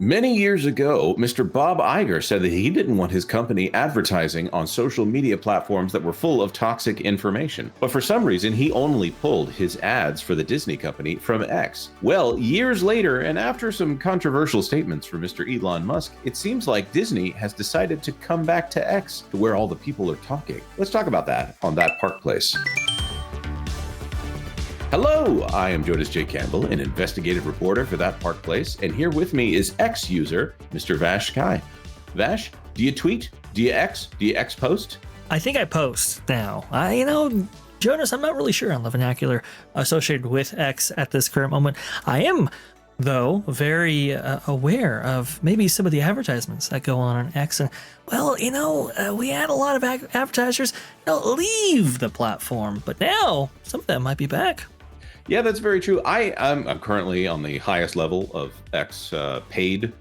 Many years ago, Mr. Bob Iger said that he didn't want his company advertising on social media platforms that were full of toxic information. But for some reason, he only pulled his ads for the Disney company from X. Well, years later, and after some controversial statements from Mr. Elon Musk, it seems like Disney has decided to come back to X, to where all the people are talking. Let's talk about that on That Park Place. Hello, I am Jonas J. Campbell, an investigative reporter for That Park Place, and here with me is X user, Mr. Vash Kai. Vash, do you tweet? Do you X? Do you X post? I think I post now. Jonas, I'm not really sure on the vernacular associated with X at this current moment. I am, though, very aware of maybe some of the advertisements that go on X. And, we had a lot of advertisers leave the platform, but now some of them might be back. Yeah, that's very true. I'm currently on the highest level of X paid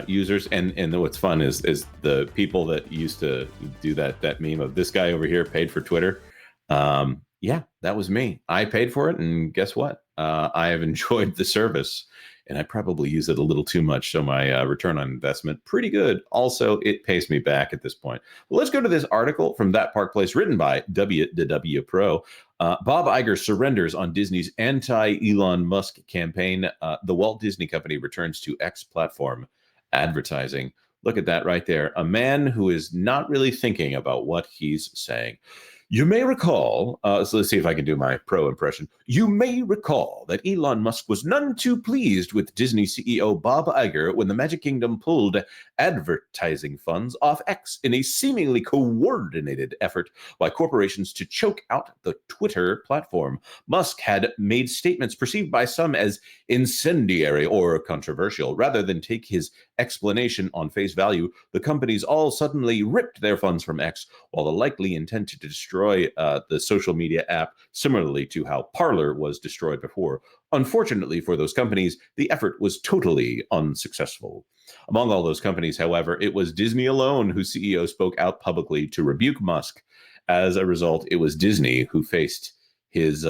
users, and what's fun is the people that used to do that meme of this guy over here paid for Twitter. Yeah, that was me. I paid for it, and guess what? I have enjoyed the service, and I probably use it a little too much, so my return on investment pretty good. Also, it pays me back at this point. Well, let's go to this article from That Park Place, written by W Pro. Bob Iger surrenders on Disney's anti-Elon Musk campaign. The Walt Disney Company returns to X platform advertising. Look at that right there. A man who is not really thinking about what he's saying. You may recall, so let's see if I can do my pro impression. You may recall that Elon Musk was none too pleased with Disney CEO Bob Iger when the Magic Kingdom pulled advertising funds off X in a seemingly coordinated effort by corporations to choke out the Twitter platform. Musk had made statements perceived by some as incendiary or controversial. Rather than take his explanation on face value, the companies all suddenly ripped their funds from X, while the likely intent to destroy the social media app, similarly to how Parler was destroyed before. Unfortunately for those companies, the effort was totally unsuccessful. Among all those companies, however, it was Disney alone whose CEO spoke out publicly to rebuke Musk. As a result, it was Disney who faced his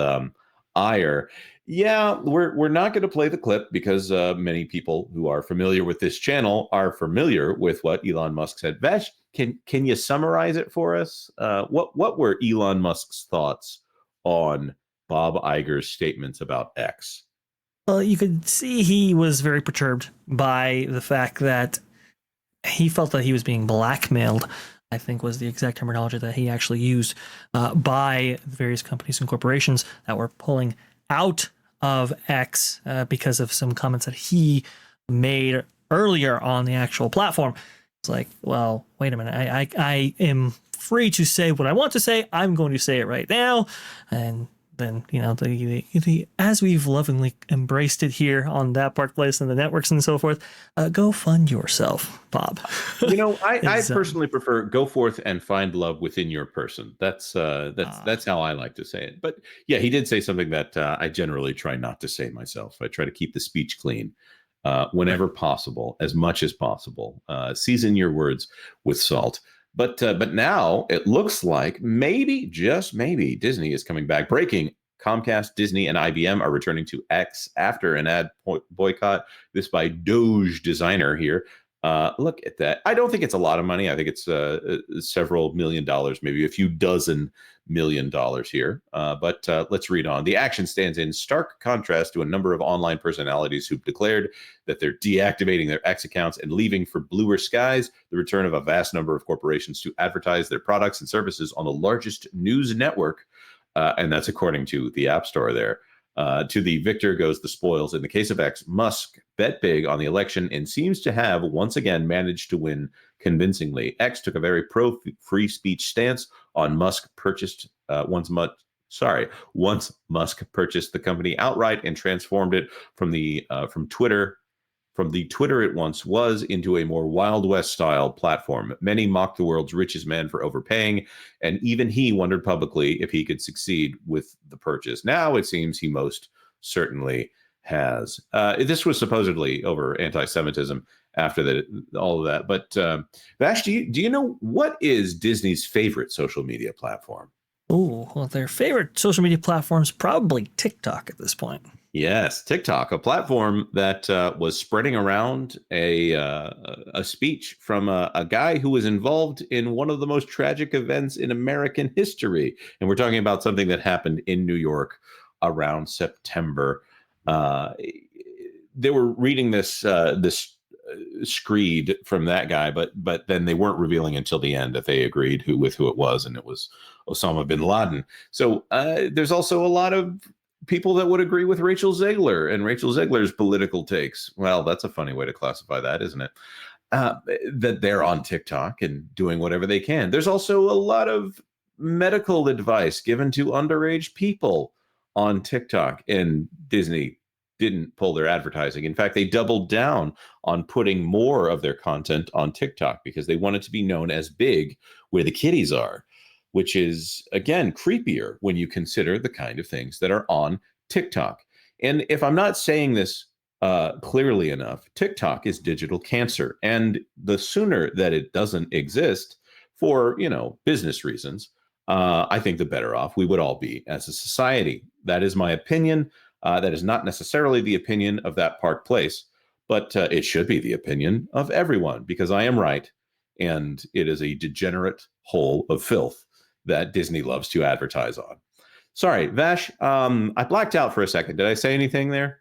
ire. Yeah, we're not going to play the clip because many people who are familiar with this channel are familiar with what Elon Musk said. Vesh, can you summarize it for us? What were Elon Musk's thoughts on Bob Iger's statements about X? Well, you could see he was very perturbed by the fact that he felt that he was being blackmailed, I think was the exact terminology that he actually used, by various companies and corporations that were pulling out of X because of some comments that he made earlier on the actual platform. It's like, well, wait a minute. I am free to say what I want to say. I'm going to say it right now. And then, the as we've lovingly embraced it here on That Park Place and the networks and so forth, go fund yourself, Bob. I personally prefer go forth and find love within your person. That's how I like to say it. But yeah, he did say something that I generally try not to say myself. I try to keep the speech clean whenever possible, as much as possible. Season your words with salt. But now it looks like maybe, just maybe, Disney is coming back. Breaking: Comcast, Disney, and IBM are returning to X after an ad boycott. This by Doge Designer here. Look at that. I don't think it's a lot of money. I think it's several $million, maybe a few dozen $million here. But let's read on. The action stands in stark contrast to a number of online personalities who've declared that they're deactivating their X accounts and leaving for bluer skies. The return of a vast number of corporations to advertise their products and services on the largest news network, and that's according to the App Store there. To the victor goes the spoils. In the case of X, Musk bet big on the election and seems to have once again managed to win convincingly. X took a very pro-free speech stance on Musk purchased once Musk purchased the company outright and transformed it from the Twitter it once was into a more Wild West style platform. Many mocked the world's richest man for overpaying, and even he wondered publicly if he could succeed with the purchase. Now it seems he most certainly has. This was supposedly over anti-Semitism after all of that. But Vash, do you know what is Disney's favorite social media platform? Oh, well, their favorite social media platform is probably TikTok at this point. Yes, TikTok, a platform that was spreading around a speech from a guy who was involved in one of the most tragic events in American history, and we're talking about something that happened in New York around September. Uh, they were reading this screed from that guy, but then they weren't revealing until the end that they agreed with who it was, and it was Osama bin Laden. So there's also a lot of people that would agree with Rachel Zegler and Rachel Zegler's political takes. Well, that's a funny way to classify that, isn't it? That they're on TikTok and doing whatever they can. There's also a lot of medical advice given to underage people on TikTok, and Disney didn't pull their advertising. In fact, they doubled down on putting more of their content on TikTok because they want it to be known as big where the kiddies are, which is, again, creepier when you consider the kind of things that are on TikTok. And if I'm not saying this clearly enough, TikTok is digital cancer. And the sooner that it doesn't exist for, business reasons, I think the better off we would all be as a society. That is my opinion. That is not necessarily the opinion of that Park Place, but it should be the opinion of everyone because I am right. And it is a degenerate hole of filth that Disney loves to advertise on. Sorry, Vash, I blacked out for a second. Did I say anything there?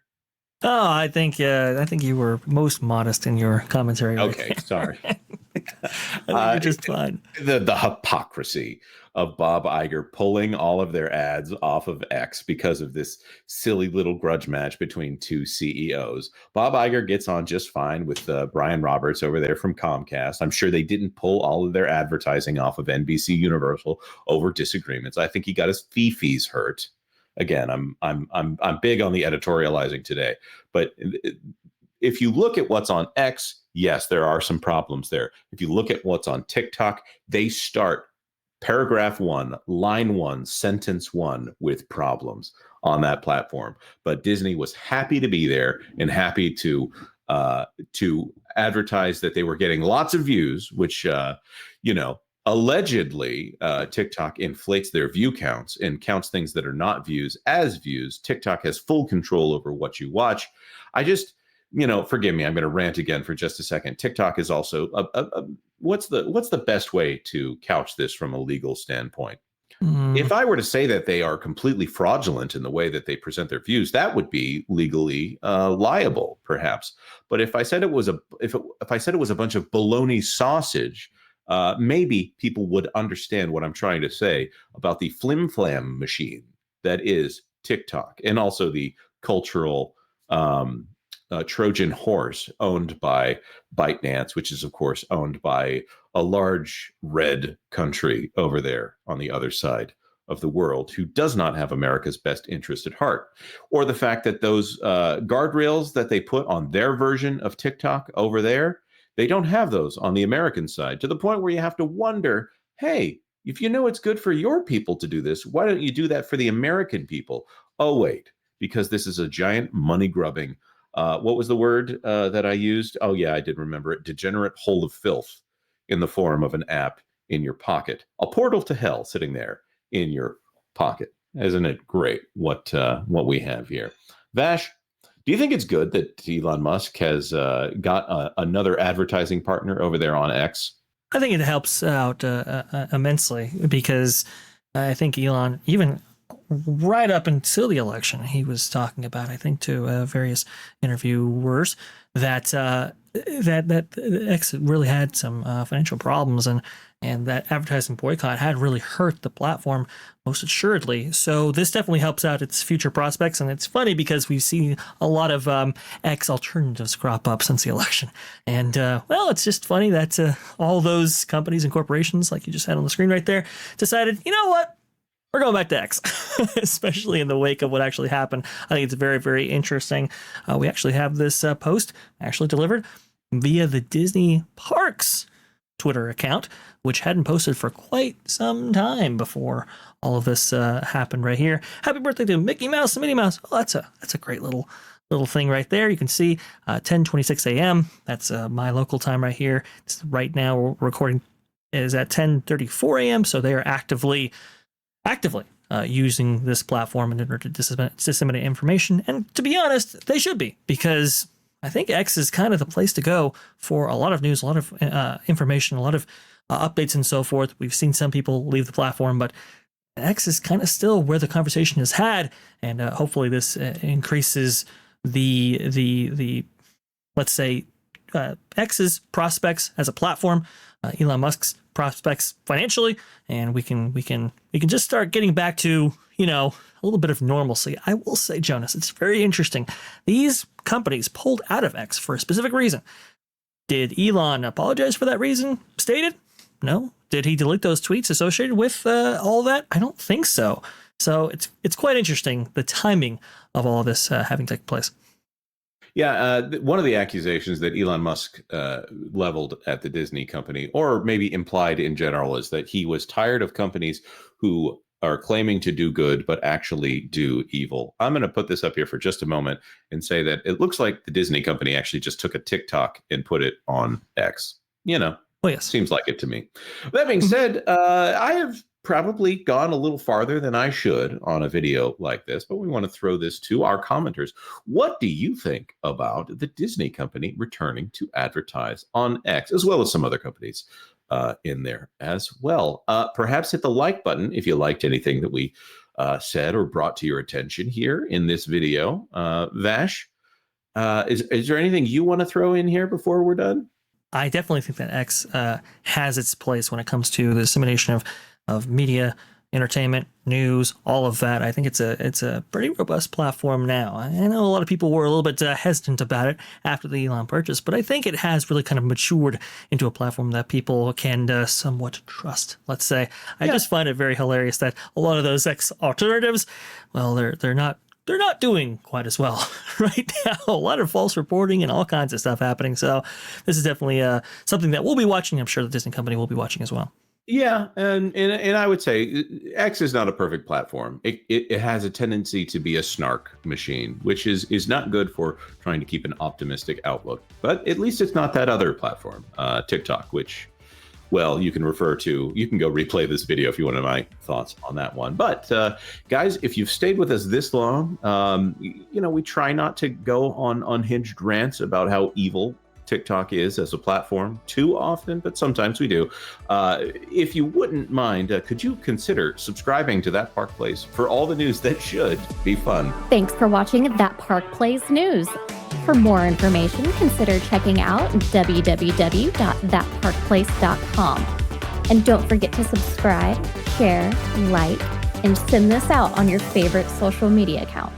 Oh, I think you were most modest in your commentary. Right Okay, sorry. I think you're just fine. The hypocrisy of Bob Iger pulling all of their ads off of X because of this silly little grudge match between two CEOs. Bob Iger gets on just fine with Brian Roberts over there from Comcast. I'm sure they didn't pull all of their advertising off of NBC Universal over disagreements. I think he got his fees hurt. Again, I'm big on the editorializing today, but if you look at what's on X, yes, there are some problems there. If you look at what's on TikTok, they start paragraph 1, line 1, sentence 1 with problems on that platform. But Disney was happy to be there and happy to advertise that they were getting lots of views, which allegedly TikTok inflates their view counts and counts things that are not views as views. TikTok has full control over what you watch. I just forgive me, I'm going to rant again for just a second. TikTok is also what's the best way to couch this from a legal standpoint? If I were to say that they are completely fraudulent in the way that they present their views, that would be legally liable, perhaps. But if I said it was if I said it was a bunch of bologna sausage, maybe people would understand what I'm trying to say about the flim flam machine that is TikTok, and also the cultural Trojan horse owned by ByteDance, which is, of course, owned by a large red country over there on the other side of the world who does not have America's best interest at heart. Or the fact that those guardrails that they put on their version of TikTok over there, they don't have those on the American side, to the point where you have to wonder, hey, if you know it's good for your people to do this, why don't you do that for the American people? Oh, wait, because this is a giant money grubbing. What was the word that I used? Oh, yeah, I did remember it. Degenerate hole of filth in the form of an app in your pocket. A portal to hell sitting there in your pocket. Isn't it great what we have here? Vash, do you think it's good that Elon Musk has got another advertising partner over there on X? I think it helps out immensely because I think Elon, even right up until the election, he was talking about, I think, to various interviewers that X really had some financial problems, and that advertising boycott had really hurt the platform most assuredly. So this definitely helps out its future prospects. And it's funny because we've seen a lot of X alternatives crop up since the election. And well, it's just funny that all those companies and corporations, like you just had on the screen right there, decided, you know what? We're going back to X, especially in the wake of what actually happened. I think it's very, very interesting. We actually have this post actually delivered via the Disney Parks Twitter account, which hadn't posted for quite some time before all of this happened right here. Happy birthday to Mickey Mouse and Minnie Mouse. Oh, that's a great little thing right there. You can see 10:26 a.m. That's my local time right here. It's right now we're recording is at 10:34 a.m. So they are actively using this platform in order to disseminate information. And to be honest, they should be, because I think X is kind of the place to go for a lot of news, a lot of information, a lot of updates and so forth. We've seen some people leave the platform, but X is kind of still where the conversation is had, and hopefully this increases the let's say X's prospects as a platform, Elon Musk's prospects financially, and we can just start getting back to a little bit of normalcy. I will say, Jonas, it's very interesting. These companies pulled out of X for a specific reason. Did Elon apologize for that reason stated? No. Did he delete those tweets associated with all that? I don't think so. So it's quite interesting, the timing of all of this having taken place. Yeah, one of the accusations that Elon Musk leveled at the Disney company, or maybe implied in general, is that he was tired of companies who are claiming to do good but actually do evil. I'm going to put this up here for just a moment and say that it looks like the Disney company actually just took a TikTok and put it on X. Oh, yes. Seems like it to me. That being said, I have probably gone a little farther than I should on a video like this, but we want to throw this to our commenters. What do you think about the Disney company returning to advertise on X, as well as some other companies in there as well? Perhaps hit the like button if you liked anything that we said or brought to your attention here in this video. Vash, is there anything you want to throw in here before we're done? I definitely think that X has its place when it comes to the dissemination of media, entertainment, news, all of that. I think it's a pretty robust platform now. I know a lot of people were a little bit hesitant about it after the Elon purchase, but I think it has really kind of matured into a platform that people can somewhat trust, let's say. I just find it very hilarious that a lot of those X alternatives, well, they're not doing quite as well right now. A lot of false reporting and all kinds of stuff happening. So this is definitely something that we'll be watching. I'm sure the Disney company will be watching as well. Yeah, and I would say X is not a perfect platform. It has a tendency to be a snark machine, which is not good for trying to keep an optimistic outlook. But at least it's not that other platform, TikTok, which, well, you can go replay this video if you want my thoughts on that one. But guys, if you've stayed with us this long, we try not to go on unhinged rants about how evil TikTok is as a platform too often, but sometimes we do. If you wouldn't mind, could you consider subscribing to That Park Plays for all the news that should be fun? Thanks for watching That Park Plays News. For more information, consider checking out www.thatparkplace.com. And don't forget to subscribe, share, like, and send this out on your favorite social media account.